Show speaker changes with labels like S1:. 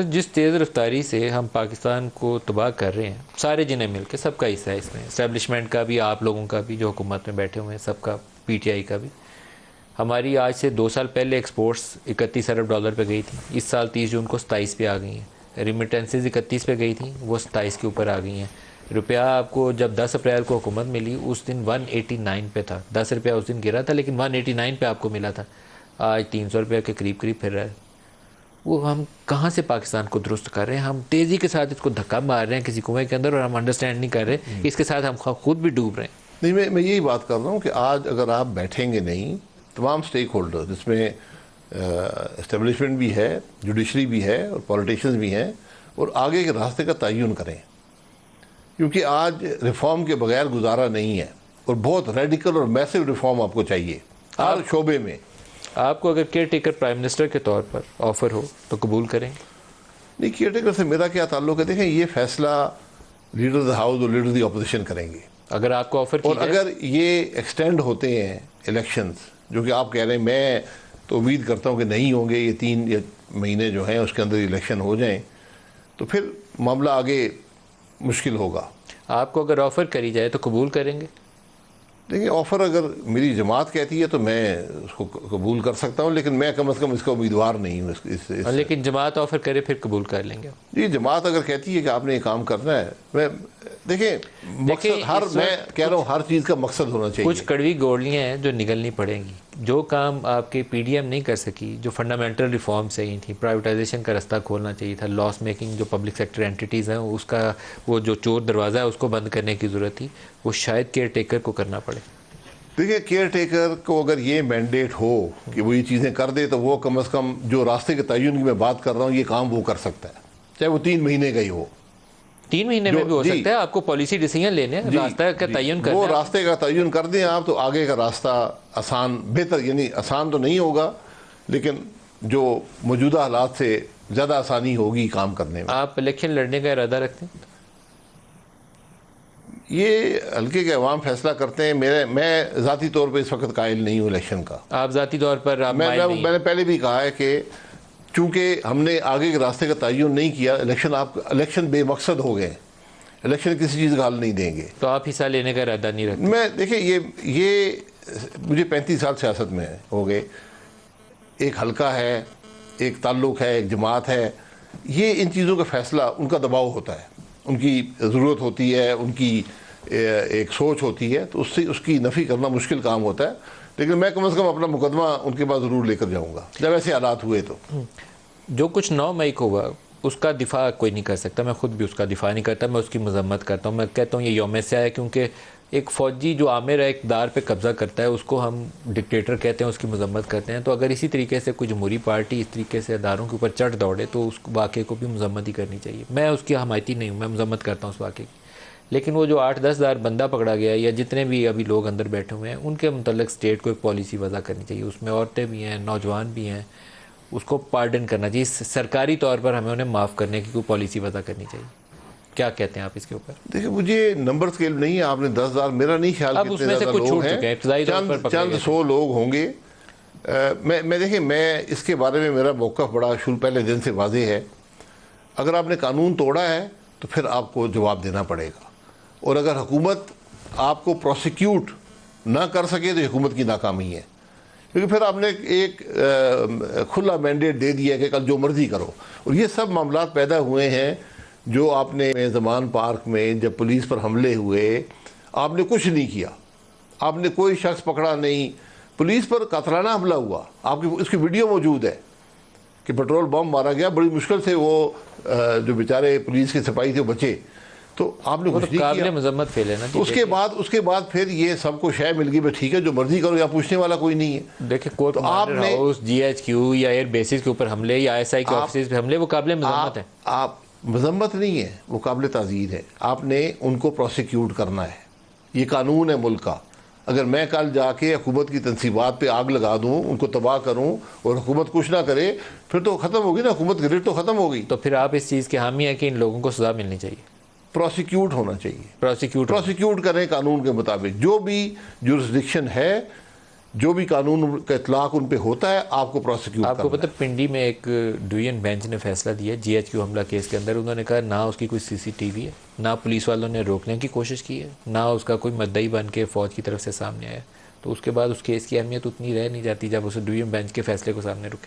S1: جس تیز رفتاری سے ہم پاکستان کو تباہ کر رہے ہیں، سارے جنہیں مل کے، سب کا حصہ ہے اس میں، اسٹیبلشمنٹ کا بھی، آپ لوگوں کا بھی جو حکومت میں بیٹھے ہوئے ہیں، سب کا، پی ٹی آئی کا بھی۔ ہماری آج سے 2 سال پہلے ایکسپورٹس 31 ارب ڈالر پہ گئی تھیں، اس سال 30 جون کو 27 پہ آ گئی ہیں۔ ریمیٹنسز 31 پہ گئی تھیں، وہ 27 کے اوپر آ گئی ہیں۔ روپیہ آپ کو جب 10 اپریل کو حکومت ملی اس دن 189 پہ تھا، 10 روپیہ اس دن گرا تھا لیکن 189 پہ آپ کو ملا تھا، آج 300 روپیہ کے قریب پھر رہا ہے۔ وہ ہم کہاں سے پاکستان کو درست کر رہے ہیں؟ ہم تیزی کے ساتھ اس کو دھکا مار رہے ہیں کسی کنویں کے اندر، اور ہم انڈرسٹینڈ نہیں کر رہے، اس کے ساتھ ہم خود بھی ڈوب رہے ہیں۔
S2: نہیں، میں یہی بات کر رہا ہوں کہ آج اگر آپ بیٹھیں گے نہیں، تمام سٹیک ہولڈر جس میں اسٹیبلشمنٹ بھی ہے، جوڈیشری بھی ہے اور پولیٹیشنز بھی ہیں، اور آگے کے راستے کا تعین کریں، کیونکہ آج ریفارم کے بغیر گزارا نہیں ہے، اور بہت ریڈیکل اور میسو ریفارم آپ کو چاہیے ہر شعبے میں۔
S1: آپ کو اگر کیئر ٹیکر پرائم منسٹر کے طور پر آفر ہو تو قبول کریں؟
S2: نہیں، کیئر ٹیکر سے میرا کیا تعلق ہے؟ دیکھیں، یہ فیصلہ لیڈر آف دی ہاؤس اور لیڈر آف دی اپوزیشن کریں گے،
S1: اگر آپ کو آفر
S2: اور اگر یہ ایکسٹینڈ ہوتے ہیں الیکشنز، جو کہ آپ کہہ رہے ہیں، میں تو امید کرتا ہوں کہ نہیں ہوں گے، یہ 3 مہینے جو ہیں اس کے اندر الیکشن ہو جائیں، تو پھر معاملہ آگے مشکل ہوگا۔
S1: آپ کو اگر آفر کری جائے تو قبول کریں گے؟
S2: دیکھیں، آفر اگر میری جماعت کہتی ہے تو میں اس کو قبول کر سکتا ہوں، لیکن میں کم از کم اس کا امیدوار نہیں ہوں۔
S1: لیکن جماعت آفر کرے پھر قبول کر لیں گے؟
S2: جی، جماعت اگر کہتی ہے کہ آپ نے یہ کام کرنا ہے، دیکھیں مقصد، میں کہہ رہا ہوں ہر چیز کا مقصد ہونا چاہیے۔
S1: کچھ کڑوی گولیاں ہیں جو نگلنی پڑیں گی۔ جو کام آپ کے پی ڈی ایم نہیں کر سکی، جو فنڈامنٹل ریفارم صحیح تھیں، پرائیویٹائزیشن کا رستہ کھولنا چاہیے تھا، لاس میکنگ جو پبلک سیکٹر اینٹیٹیز ہیں اس کا وہ جو چور دروازہ ہے اس کو بند کرنے کی ضرورت تھی، وہ شاید کیئر ٹیکر کو کرنا پڑے۔
S2: دیکھیں، کیئر ٹیکر کو اگر یہ مینڈیٹ ہو کہ وہ یہ چیزیں کر دے، تو وہ کم از کم جو راستے کے تعین کی میں بات کر رہا ہوں، یہ کام وہ کر سکتا ہے، چاہے وہ 3 مہینے کا ہی ہو۔
S1: 3 مہینے میں بھی ہو سکتا ہے، آپ کو پالیسی ڈیسیجن لینے، راستہ کا تعین کرنا ہے۔
S2: وہ راستے کا تعین کر دیں آپ، تو آگے کا راستہ آسان، بہتر، یعنی آسان تو نہیں ہوگا لیکن جو موجودہ حالات سے زیادہ آسانی ہوگی کام کرنے میں۔
S1: آپ الیکشن لڑنے کا ارادہ رکھتے ہیں؟
S2: یہ حلقے کے عوام فیصلہ کرتے ہیں، میں ذاتی طور پہ اس وقت قائل نہیں ہوں الیکشن کا۔
S1: آپ ذاتی طور پر
S2: میں نے پہلے بھی کہا ہے کہ چونکہ ہم نے آگے کے راستے کا تعین نہیں کیا، الیکشن بے مقصد ہو گئے، الیکشن کسی چیز کا حل نہیں دیں گے،
S1: تو آپ حصہ لینے کا ارادہ نہیں رکھتے؟
S2: میں دیکھیں، یہ مجھے 35 سال سیاست میں ہو گئے، ایک حلقہ ہے، ایک تعلق ہے، ایک جماعت ہے، یہ ان چیزوں کا فیصلہ، ان کا دباؤ ہوتا ہے، ان کی ضرورت ہوتی ہے، ان کی ایک سوچ ہوتی ہے، تو اس کی نفی کرنا مشکل کام ہوتا ہے، لیکن میں کم از کم اپنا مقدمہ ان کے پاس ضرور لے کر جاؤں گا جب ایسے حالات ہوئے تو۔
S1: جو کچھ 9 مئی کو ہوا اس کا دفاع کوئی نہیں کر سکتا، میں خود بھی اس کا دفاع نہیں کرتا، میں اس کی مذمت کرتا ہوں، میں کہتا ہوں یہ یوم سیاہ ہے، کیونکہ ایک فوجی جو عامر اقتدار پہ قبضہ کرتا ہے اس کو ہم ڈکٹیٹر کہتے ہیں، اس کی مذمت کرتے ہیں، تو اگر اسی طریقے سے کوئی جمہوری پارٹی اس طریقے سے اداروں کے اوپر چڑھ دوڑے تو اس واقعے کو بھی مذمت ہی کرنی چاہیے۔ میں اس کی حمایتی نہیں ہوں، میں مذمت کرتا ہوں اس واقعے کی، لیکن وہ جو 8-10 ہزار بندہ پکڑا گیا یا جتنے بھی ابھی لوگ اندر بیٹھے ہوئے ہیں، ان کے متعلق اسٹیٹ کو ایک پالیسی وضع کرنی چاہیے، اس میں عورتیں بھی ہیں، نوجوان بھی ہیں، اس کو پارڈن کرنا چاہیے، سرکاری طور پر ہمیں انہیں معاف کرنے کی کوئی پالیسی وضع کرنی چاہیے۔ کیا کہتے ہیں آپ اس کے اوپر؟
S2: دیکھیں، مجھے نمبر سکیل نہیں ہے، آپ نے 10,000، میرا نہیں خیال
S1: اب اس میں سے کچھ چھوٹ چکے ہیں، ابتدائی طور پر پکڑے
S2: چند
S1: گئے
S2: 100 لوگ ہوں گے۔ دیکھیں، میں اس کے بارے میں میرا موقف بڑا شروع پہلے دن سے واضح ہے، اگر آپ نے قانون توڑا ہے تو پھر آپ کو جواب دینا پڑے گا، اور اگر حکومت آپ کو پروسیکیوٹ نہ کر سکے تو حکومت کی ناکامی ہے، کیونکہ پھر آپ نے ایک کھلا مینڈیٹ دے دیا کہ کل جو مرضی کرو، اور یہ سب معاملات پیدا ہوئے ہیں جو آپ نے زمان پارک میں جب پولیس پر حملے ہوئے، آپ نے کچھ نہیں کیا، آپ نے کوئی شخص پکڑا نہیں، پولیس پر قاتلانہ حملہ ہوا، آپ کی اس کی ویڈیو موجود ہے کہ پٹرول بم مارا گیا، بڑی مشکل سے وہ جو بیچارے پولیس کے سپاہی تھے وہ بچے، تو آپ نے کچھ نہیں کیا۔
S1: قابل مذمت فیل ہے نا۔
S2: اس کے بعد پھر یہ سب کو شے مل گئی، بس ٹھیک ہے جو مرضی کرو، یا پوچھنے والا کوئی نہیں ہے۔
S1: دیکھیں، کورٹ مارٹر ہاؤس، جی ایچ کیو یا ایئر بیسز کے اوپر حملے یا ایس آئی کے آفیسز پہ حملے، وہ قابل مذمت ہیں۔
S2: آپ مذمت نہیں ہے، وہ قابل تعزیر ہے، آپ نے ان کو پروسیکیوٹ کرنا ہے، یہ قانون ہے ملک کا۔ اگر میں کل جا کے حکومت کی تنصیبات پہ آگ لگا دوں، ان کو تباہ کروں، اور حکومت کچھ نہ کرے، پھر تو ختم ہوگی نا، حکومت گریڈ تو ختم ہوگی۔
S1: تو پھر آپ اس چیز کے حامی ہیں کہ ان لوگوں کو سزا ملنی چاہیے،
S2: پروسیکیوٹ ہونا چاہیے،
S1: پروسیکیوٹ
S2: کریں قانون کے مطابق، جو بھی جورسڈکشن ہے، جو بھی قانون کا اطلاق ان پہ ہوتا ہے آپ کو پروسیکیوٹ
S1: آپ کو
S2: کرنا
S1: پتہ پنڈی میں ایک ڈویژن بینچ نے فیصلہ دیا جی ایچ کیو حملہ کیس کے اندر. انہوں نے کہا نہ اس کی کوئی سی سی ٹی وی ہے, نہ پولیس والوں نے روکنے کی کوشش کی ہے, نہ اس کا کوئی مدعی بن کے فوج کی طرف سے سامنے آیا. تو اس کے بعد اس کیس کی اہمیت اتنی رہ نہیں جاتی جب اسے ڈویژن بینچ کے فیصلے کو سامنے رکے.